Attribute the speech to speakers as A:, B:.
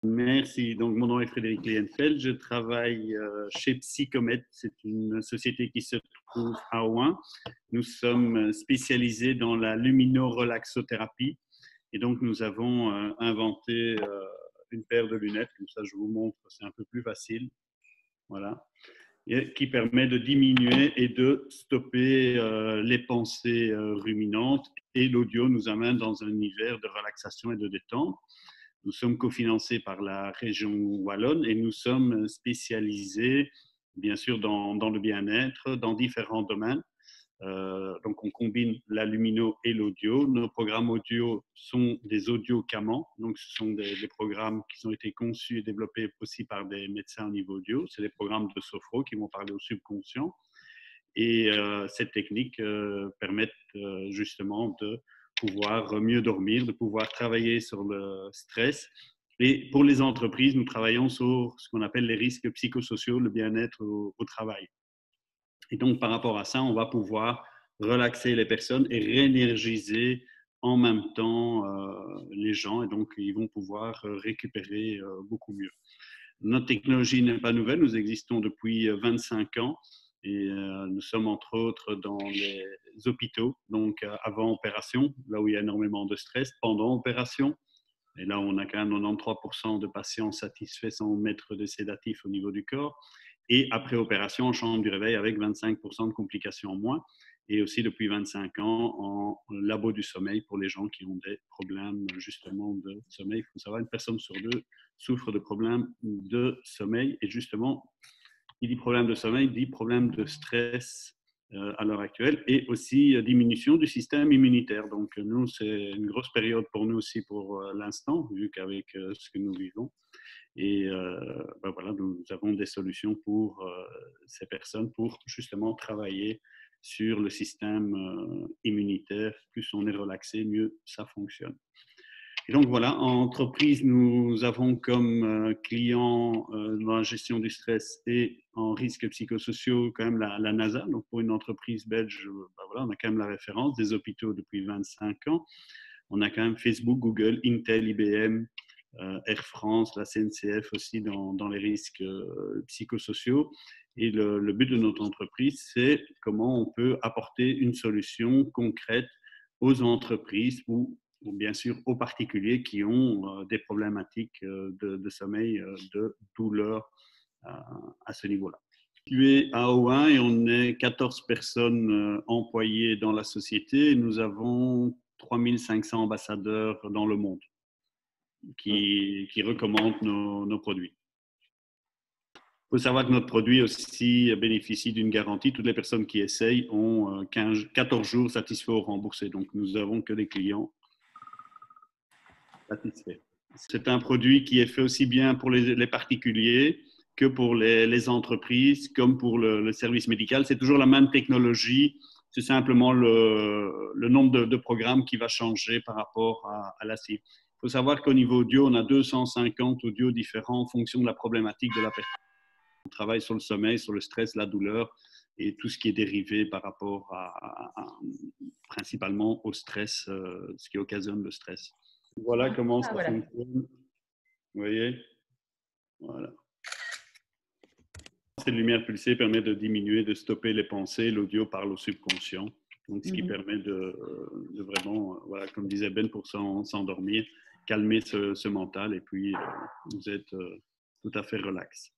A: Merci. Donc, mon nom est Frédéric Lienfeld. Je travaille chez Psychomet. C'est une société qui se trouve à Rouen. Nous sommes spécialisés dans la luminorelaxothérapie. Et donc, nous avons inventé une paire de lunettes. Comme ça, je vous montre, c'est un peu plus facile. Voilà. Et qui permet de diminuer et de stopper les pensées ruminantes. Et l'audio nous amène dans un univers de relaxation et de détente. Nous sommes cofinancés par la région wallonne et nous sommes spécialisés, bien sûr, dans le bien-être, dans différents domaines. Donc, on combine la lumino et l'audio. Nos programmes audio sont des audio-camans. Donc, ce sont des programmes qui ont été conçus et développés aussi par des médecins au niveau audio. C'est des programmes de sophro qui vont parler au subconscient. Et cette technique permet justement de pouvoir mieux dormir, de pouvoir travailler sur le stress. Et pour les entreprises, nous travaillons sur ce qu'on appelle les risques psychosociaux, le bien-être au travail. Et donc, par rapport à ça, on va pouvoir relaxer les personnes et réénergiser en même temps les gens. Et donc, ils vont pouvoir récupérer beaucoup mieux. Notre technologie n'est pas nouvelle. Nous existons depuis 25 ans. Et nous sommes entre autres dans les hôpitaux, donc avant opération, là où il y a énormément de stress, pendant opération. Et là, on a quand même 93% de patients satisfaits sans mettre de sédatifs au niveau du corps. Et après opération, en chambre du réveil, avec 25% de complications en moins. Et aussi depuis 25 ans en labo du sommeil pour les gens qui ont des problèmes justement de sommeil. Il faut savoir, une personne sur deux souffre de problèmes de sommeil. Et justement, il dit problème de sommeil, dit problème de stress à l'heure actuelle et aussi diminution du système immunitaire. Donc, nous, c'est une grosse période pour nous aussi pour l'instant, vu qu'avec ce que nous vivons. Et ben voilà, nous avons des solutions pour ces personnes pour justement travailler sur le système immunitaire. Plus on est relaxé, mieux ça fonctionne. Et donc voilà, en entreprise, nous avons comme client dans la gestion du stress et en risques psychosociaux quand même la NASA. Donc pour une entreprise belge, ben voilà, on a quand même la référence des hôpitaux depuis 25 ans. On a quand même Facebook, Google, Intel, IBM, Air France, la CNCF aussi dans les risques psychosociaux. Et le but de notre entreprise, c'est comment on peut apporter une solution concrète aux entreprises ou bien sûr aux particuliers qui ont des problématiques de sommeil, de douleur à ce niveau-là. Tu es à Oin et on est 14 personnes employées dans la société. Nous avons 3500 ambassadeurs dans le monde qui recommandent nos produits. Il faut savoir que notre produit aussi bénéficie d'une garantie. Toutes les personnes qui essayent ont 14 jours satisfaits ou remboursés. Donc, nous n'avons que des clients satisfaits. C'est un produit qui est fait aussi bien pour les particuliers que pour les entreprises, comme pour le service médical. C'est toujours la même technologie. C'est simplement le nombre de programmes qui va changer par rapport à la cible. Il faut savoir qu'au niveau audio, on a 250 audios différents en fonction de la problématique de la personne. On travaille sur le sommeil, sur le stress, la douleur et tout ce qui est dérivé par rapport principalement au stress, ce qui occasionne le stress. Voilà comment ça fonctionne. Vous voyez? Voilà. Cette lumière pulsée permet de diminuer, de stopper les pensées. L'audio parle au subconscient. Donc, ce qui permet de vraiment, voilà, comme disait Ben, pour s'endormir, calmer ce mental et puis vous êtes tout à fait relax.